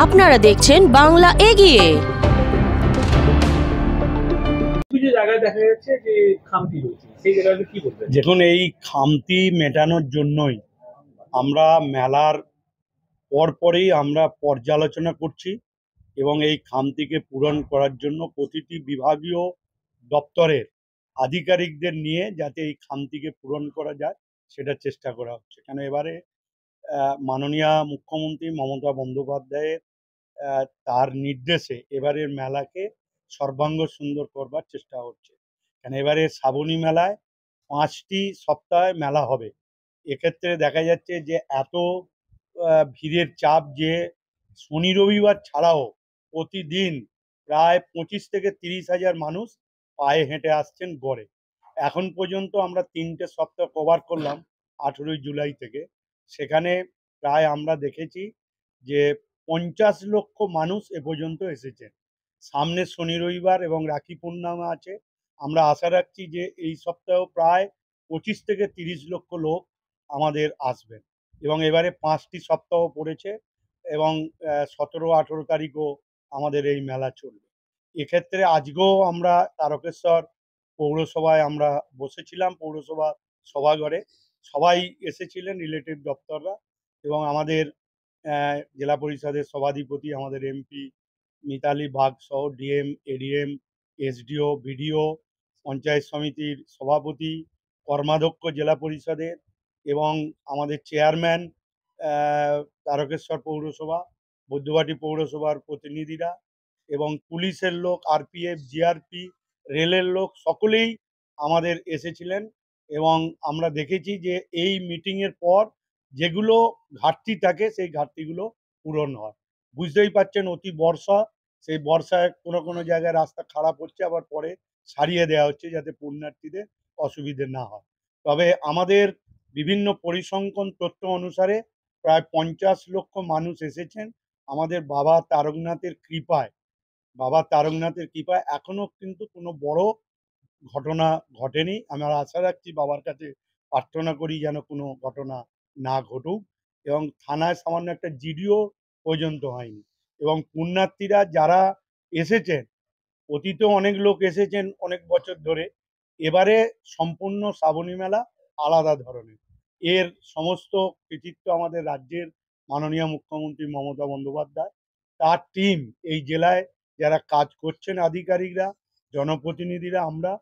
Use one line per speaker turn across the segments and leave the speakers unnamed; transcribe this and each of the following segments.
আপনারা দেখছেন বাংলা এগিয়ে।
দেখুন, এই খামতি মেটানোর জন্যই আমরা মেলার পরপরই আমরা পর্যালোচনা করছি এবং এই খামতিকে পূরণ করার জন্য প্রতিটি বিভাগীয় দপ্তরের আধিকারিকদের নিয়ে যাতে এই খামতিকে পূরণ করা যায় সেটা চেষ্টা করা হচ্ছে। কেন এবারে মাননীয় মুখ্যমন্ত্রী মমতা বন্দ্যোপাধ্যায়ের তার নির্দেশে এবারের মেলাকে সর্বাঙ্গ সুন্দর করবার চেষ্টা হচ্ছে। কেন এবারে শ্রাবণী মেলায় 5টি সপ্তাহে মেলা হবে। এক্ষেত্রে দেখা যাচ্ছে যে এত ভিড়ের চাপ যে শনি রবিবার ছাড়াও প্রতিদিন প্রায় 25 থেকে 30,000 মানুষ পায়ে হেঁটে আসছেন গড়ে। এখন পর্যন্ত আমরা 3টে সপ্তাহ কভার করলাম 18ই জুলাই থেকে। সেখানে প্রায় আমরা দেখেছি যে 50 লক্ষ মানুষ এ পর্যন্ত এসেছেন। সামনে শনি রবিবার এবং রাখি পূর্ণিমা আছে। আমরা আশা রাখছি যে এই সপ্তাহ প্রায় 25 থেকে 30 লক্ষ লোক আমাদের আসবেন এবং এবারে 5টি সপ্তাহ পড়েছে এবং 17-18 তারিখও আমাদের এই মেলা চলবে। এক্ষেত্রে আজকেও আমরা তারকেশ্বর পৌরসভায় আমরা বসেছিলাম, পৌরসভা সভাঘরে সবাই এসেছিলেন রিলেটিভ দপ্তররা এবং আমাদের জেলা পরিষদের সভাধিপতি, আমাদের এমপি মিতালি বাগ সহ DM, ADM, SDO, BDO, panchayat সমিতির সভাপতি, কর্মাধ্যক্ষ জেলা পরিষদের এবং আমাদের চেয়ারম্যান তারকেশ্বর পৌরসভা, বৈদ্যবাটি পৌরসভার প্রতিনিধিরা এবং পুলিশের লোক, আরপিএফ, জিআরপি, রেলের লোক সকলেই আমাদের এসেছিলেন এবং আমরা দেখেছি যে এই মিটিংয়ের পর যেগুলো ঘাটতি থাকে সেই ঘাটতিগুলো পূরণ হয়। বুঝতেই পারছেন অতি বর্ষা, সেই বর্ষায় কোনো জায়গায় রাস্তা খারাপ হচ্ছে, আবার পরে সারিয়ে দেওয়া হচ্ছে যাতে পুণ্যার্থীদের অসুবিধে না হয়। তবে আমাদের বিভিন্ন পরিসংখ্যান তথ্য অনুসারে প্রায় 50 লক্ষ মানুষ এসেছেন। আমাদের বাবা তারকনাথের কৃপায় এখনো কিন্তু কোনো বড় ঘটনা ঘটেনি। আমরা আশা রাখছি, বাবার কাছে প্রার্থনা করি যেন কোনো ঘটনা না ঘটুক এবং থানায় সামান্য একটা জিডিও পর্যন্ত হয়নি এবং পুণ্যার্থীরা যারা এসেছেন, অতীতেও অনেক লোক এসেছেন অনেক বছর ধরে, এবারে সম্পূর্ণ শ্রাবণী মেলা আলাদা ধরনের। এর সমস্ত কৃতিত্ব আমাদের রাজ্যের মাননীয় মুখ্যমন্ত্রী মমতা বন্দ্যোপাধ্যায়, তার টিম, এই জেলায় যারা কাজ করছেন আধিকারিকরা, জনপ্রতিনিধিরা, আমরা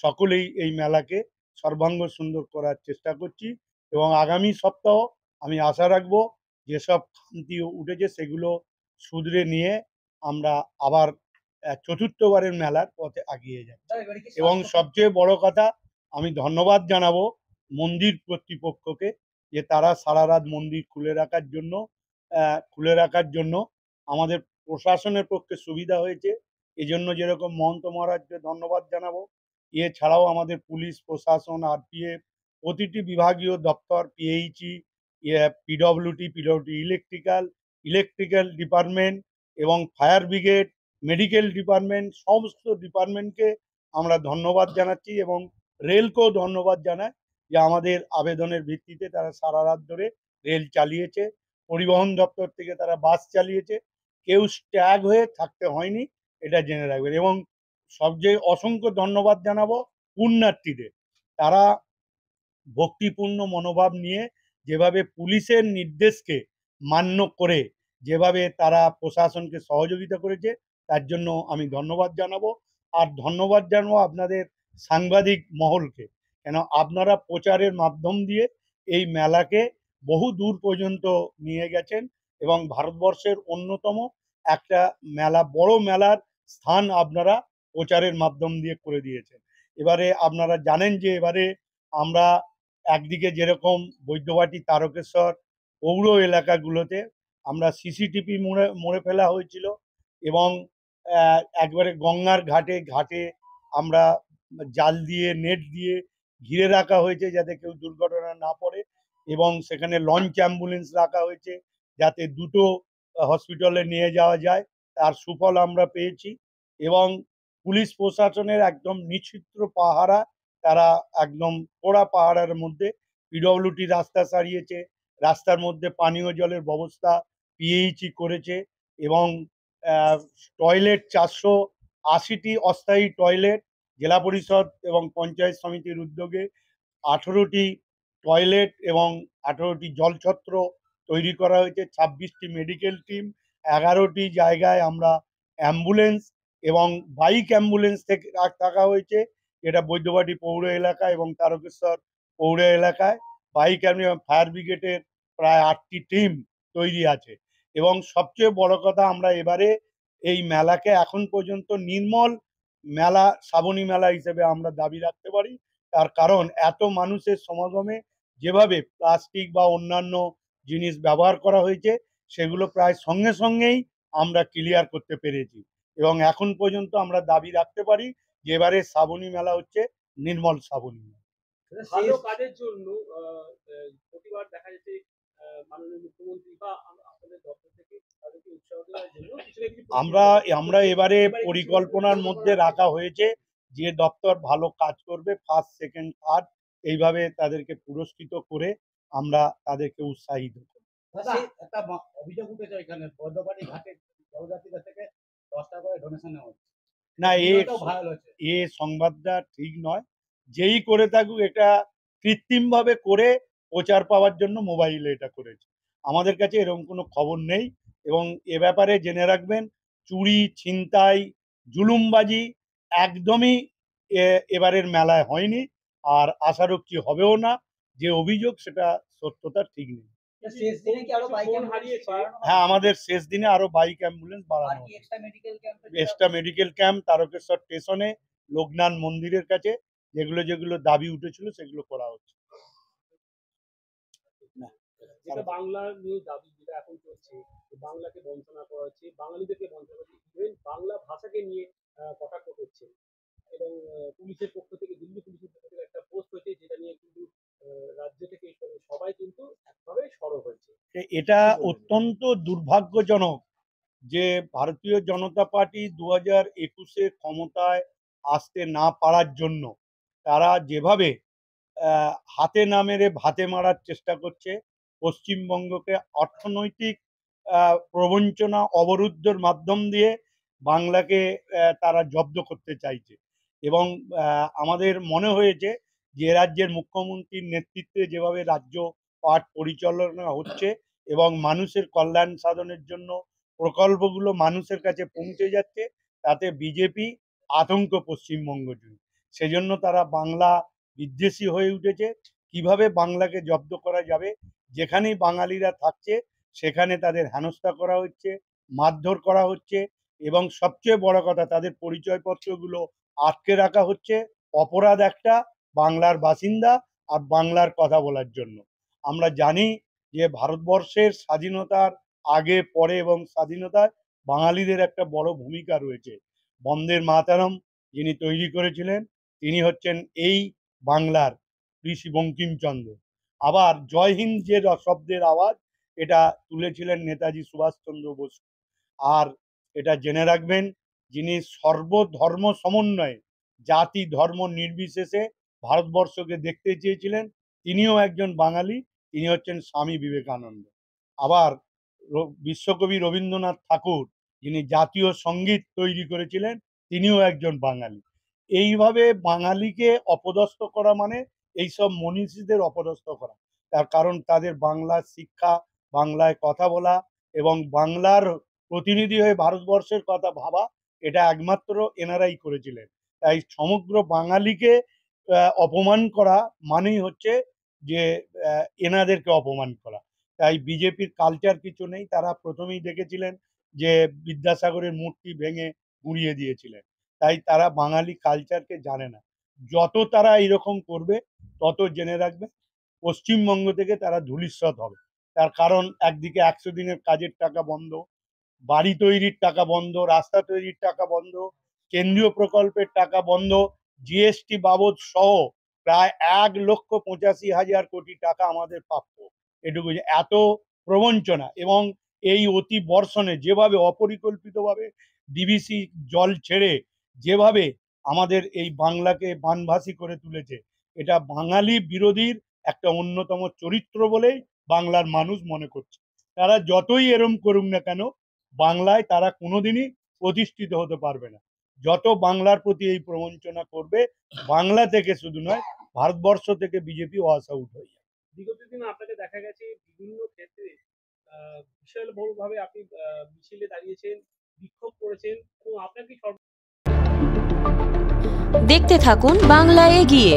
সকলেই এই মেলাকে সর্বাঙ্গ সুন্দর করার চেষ্টা করছি এবং আগামী সপ্তাহ আমি আশা রাখবো যেসব খামতি উঠেছে সেগুলো শুধরে নিয়ে আমরা আবার চতুর্থবারের মেলার পথে এগিয়ে যায়। এবং সবচেয়ে বড় কথা, আমি ধন্যবাদ জানাবো মন্দির কর্তৃপক্ষকে যে তারা সারা রাত মন্দির খুলে রাখার জন্য আমাদের প্রশাসনের পক্ষে সুবিধা হয়েছে। এই জন্য যেরকম মহন্ত মহারাজকে ধন্যবাদ জানাবো, এছাড়াও আমাদের পুলিশ প্রশাসন, আরপিএফ, প্রতিটি বিভাগীয় দপ্তর, পিএইচই, পিডব্লিউডি, ইলেকট্রিক্যাল ডিপার্টমেন্ট এবং ফায়ার ব্রিগেড, মেডিকেল ডিপার্টমেন্ট, সমস্ত ডিপার্টমেন্টকে আমরা ধন্যবাদ জানাচ্ছি এবং রেলকেও ধন্যবাদ জানাই যে আমাদের আবেদনের ভিত্তিতে তারা সারা রাত ধরে রেল চালিয়েছে। পরিবহন দপ্তর থেকে তারা বাস চালিয়েছে। কেউ স্ট্যাগ হয়ে থাকতে হয়নি, এটা জেনে রাখবেন। এবং সবচেয়ে অসংখ্য ধন্যবাদ জানাবো পুণ্যার্থীদের। তারা ভক্তিপূর্ণ মনোভাব নিয়ে যেভাবে পুলিশের নির্দেশকে মান্য করে যেভাবে তারা প্রশাসনকে সহযোগিতা করেছে, তার জন্য আমি ধন্যবাদ জানাবো। আর ধন্যবাদ জানাবো আপনাদের সাংবাদিক মহলকে, কেন আপনারা প্রচারের মাধ্যম দিয়ে এই মেলাকে বহু দূর পর্যন্ত নিয়ে গেছেন এবং ভারতবর্ষের অন্যতম একটা মেলা, বড় মেলার স্থান আপনারা প্রচারের মাধ্যম দিয়ে করে দিয়েছেন। এবারে আপনারা জানেন যে এবারে আমরা একদিকে যেরকম বৈদ্যবাটি, তারকেশ্বর পৌর এলাকাগুলোতে আমরা সিসিটিভি মোড়ে ফেলা হয়েছিল এবং একবারে গঙ্গার ঘাটে আমরা জাল দিয়ে, নেট দিয়ে ঘিরে রাখা হয়েছে যাতে কেউ দুর্ঘটনা না পড়ে এবং সেখানে লঞ্চ অ্যাম্বুলেন্স রাখা হয়েছে যাতে দুটো হসপিটালে নিয়ে যাওয়া যায়। তার সুফল আমরা পেয়েছি এবং পুলিশ প্রশাসনের একদম নিশ্চিদ্র পাহারা, তারা একদম কড়া পাহারার মধ্যে পিডব্লিউডি রাস্তা সারিয়েছে, রাস্তার মধ্যে পানীয় জলের ব্যবস্থা পিএইচই করেছে এবং টয়লেট 480টি অস্থায়ী টয়লেট জেলা পরিষদ এবং পঞ্চায়েত সমিতির উদ্যোগে 18টি টয়লেট এবং 18টি জলছত্র তৈরি করা হয়েছে, 26টি মেডিকেল টিম, 11টি জায়গায় আমরা অ্যাম্বুলেন্স এবং বাইক অ্যাম্বুলেন্স থেকে থাকা হয়েছে, যেটা বৈদ্যবাটি পৌর এলাকা এবং তারকেশ্বর পৌর এলাকায়। বাইক অ্যাম্বুলেন্স ফায়ার ব্রিগেডের প্রায় 8টি টিম তৈরি আছে। এবং সবচেয়ে বড় কথা, আমরা এবারে এই মেলাকে এখন পর্যন্ত নির্মল মেলা, শ্রাবণী মেলা হিসেবে আমরা দাবি রাখতে পারি। তার কারণ এত মানুষের সমাগমে যেভাবে প্লাস্টিক বা অন্যান্য জিনিস ব্যবহার করা হয়েছে সেগুলো প্রায় সঙ্গে সঙ্গেই আমরা ক্লিয়ার করতে পেরেছি এবং এখন পর্যন্ত আমরা দাবি রাখতে পারি যে এবারে শ্রাবণী মেলা হচ্ছে নির্মল শ্রাবণী মেলা।
ভালো কাজের জন্য প্রতিবার দেখা যাচ্ছে মাননীয় মুখ্যমন্ত্রী বা আপনাদের দপ্তর থেকে তাদেরকে উৎসাহ দেওয়ার জন্য কিছু না কিছু
আমরা আমরা এবারে পরিকল্পনার মধ্যে রাখা হয়েছে যে দপ্তর ভালো কাজ করবে, ফার্স্ট সেকেন্ড থার্ড এইভাবে তাদেরকে পুরস্কৃত করে আমরা তাদেরকে উৎসাহিত করব।
একটা অভিযোগ উঠেছে এখানে বৈদ্যবাটি ঘাটে জলযাত্রীদের থেকে 10 টাকা করে ডোনেশন নেওয়া হচ্ছে।
না,
ভাইরাল হচ্ছে।
এ সংবাদটা ঠিক নয়। যেই করে থাকুক এটা কৃত্রিমভাবে করে প্রচার পাওয়ার জন্য মোবাইলে এটা করেছে। আমাদের কাছে এরকম কোনো খবর নেই এবং এ ব্যাপারে জেনে রাখবেন, চুরি, ছিনতাই, জুলুমবাজি একদমই এবারের মেলায় হয়নি, আর আশারক্ষী হবেও না। যে অভিযোগ সেটা সত্যতা ঠিক নেই।
শেষ দিনে কি আরো বাইক
হারিয়েছে?
হ্যাঁ, আমাদের শেষ দিনে আরো বাইক অ্যাম্বুলেন্স বাড়ানো হবে। এক্সট্রা মেডিকেল ক্যাম্প তারকেশ্বর স্টেশনে, লোকনাথ মন্দিরের কাছে যেগুলো দাবি উঠেছিল সেগুলো করা হচ্ছে।
যেটা বাংলা নিয়ে দাবি যেটা এখন চলছে, বাংলাকে বঞ্চনা করা হচ্ছে, বাঙালিদেরকে বঞ্চনা করা হচ্ছে, ইভেন বাংলা ভাষাকে নিয়ে কটাক্ষ করছে এবং পুলিশের পক্ষ থেকে, দিল্লি পুলিশের পক্ষ থেকে একটা পোস্ট হয়েছে যেটা নিয়ে কিন্তু রাজ্য থেকে সবাই কিন্তু একভাবে সরব হয়েছে।
এটা অত্যন্ত দুর্ভাগ্যজনক যে ভারতীয় জনতা পার্টি 2021-এ ক্ষমতায় আসতে না পারার জন্য তারা যেভাবে হাতে না মেরে ভাতে মারার চেষ্টা করছে, পশ্চিমবঙ্গকে অর্থনৈতিক প্রবঞ্চনা, অবরুদ্ধর মাধ্যম দিয়ে বাংলাকে তারা জব্দ করতে চাইছে। এবং আমাদের মনে হয়েছে যে রাজ্যের মুখ্যমন্ত্রীর নেতৃত্বে যেভাবে রাজ্য পাঠ পরিচালনা হচ্ছে এবং মানুষের কল্যাণ সাধনের জন্য প্রকল্পগুলো মানুষের কাছে পৌঁছে যাচ্ছে, তাতে বিজেপি আতঙ্ক পশ্চিমবঙ্গ জুড়ে। সেজন্য তারা বাংলা বিদ্বেষী হয়ে উঠেছে। কিভাবে বাংলাকে জব্দ করা যাবে, যেখানেই বাঙালিরা থাকছে সেখানে তাদের হেনস্থা করা হচ্ছে, মারধর করা হচ্ছে এবং সবচেয়ে বড় কথা তাদের পরিচয়পত্রগুলো আটকে রাখা হচ্ছে। অপরাধ একটা, বাংলার বাসিন্দা আর বাংলার কথা বলার জন্য। আমরা জানি যে ভারতবর্ষের স্বাধীনতার আগে, পরে এবং স্বাধীনতায় বাঙালিদের একটা বড় ভূমিকা রয়েছে। বন্দের মাতরম যিনি তৈরি করেছিলেন তিনি হচ্ছেন এই বাংলার ঋষি বঙ্কিমচন্দ্র। আবার জয় হিন্দ যে শব্দের আওয়াজ, এটা তুলেছিলেন নেতাজি সুভাষচন্দ্র বোস। আর এটা জেনে রাখবেন, যিনি সর্বধর্ম সমন্বয়ে, জাতি ধর্ম নির্বিশেষে ভারতবর্ষকে দেখতে চেয়েছিলেন, তিনিও একজন বাঙালি, তিনি হচ্ছেন স্বামী বিবেকানন্দ। আবার বিশ্বকবি রবীন্দ্রনাথ ঠাকুর যিনি জাতীয় সঙ্গীত তৈরি করেছিলেন, তিনিও একজন বাঙালি। এইভাবে বাঙালিকে অপদস্থ করা মানে এইসব মনীষীদের অপদস্থ করা। তার কারণ তাদের বাংলার শিক্ষা, বাংলায় কথা বলা এবং বাংলার প্রতিনিধি হয়ে ভারতবর্ষের কথা ভাবা, এটা একমাত্র এনারাই করেছিলেন। তাই সমগ্র বাঙালিকে অপমান করা মানেই হচ্ছে যে এনাদেরকে অপমান করা। তাই বিজেপির কালচার কিছু নেই। তারা প্রথমেই দেখেছিলেন যে বিদ্যাসাগরের মূর্তি ভেঙে গুঁড়িয়ে দিয়েছিলেন, তাই তারা বাঙালি কালচারকে জানে না। যত তারা এরকম করবে তত জেনে রাখবে পশ্চিমবঙ্গ থেকে তারা ধূলিসাৎ হবে। তার কারণ একদিকে 100 দিনের কাজের টাকা বন্ধ, বাড়ি তৈরির টাকা বন্ধ, রাস্তা তৈরির টাকা বন্ধ, কেন্দ্রীয় প্রকল্পের টাকা বন্ধ, জিএসটি বাবদ সহ প্রায় 1,85,000 কোটি টাকা আমাদের প্রাপ্য। এটুকু এত প্রবঞ্চনা এবং এই অতি বর্ষণে যেভাবে অপরিকল্পিতভাবে ডিবিসি জল ছেড়ে যেভাবে আমাদের এই বাংলাকে বানভাসী করে তুলেছে, এটা বাঙালি বিরোধীর একটা অন্যতম চরিত্র বলেই বাংলার মানুষ মনে করছে। তারা যতই এরম করুক না কেন, বাংলায় তারা কোনোদিনই প্রতিষ্ঠিত হতে পারবে না। যত বাংলার প্রতি এই প্রবঞ্চনা করবে, বাংলা থেকে শুধু নয় ভারতবর্ষ থেকে বিজেপি ওয়াশ আউট হয়ে যাবে।
বিগত দিনে আপনাকে দেখা গেছে বিভিন্ন ক্ষেত্রে বিশাল বড়ভাবে আপনি মিছিলে দাঁড়িয়েছেন, বিক্ষোভ করেছেন এবং আপনার কি
দেখতে থাকুন বাংলা এগিয়ে।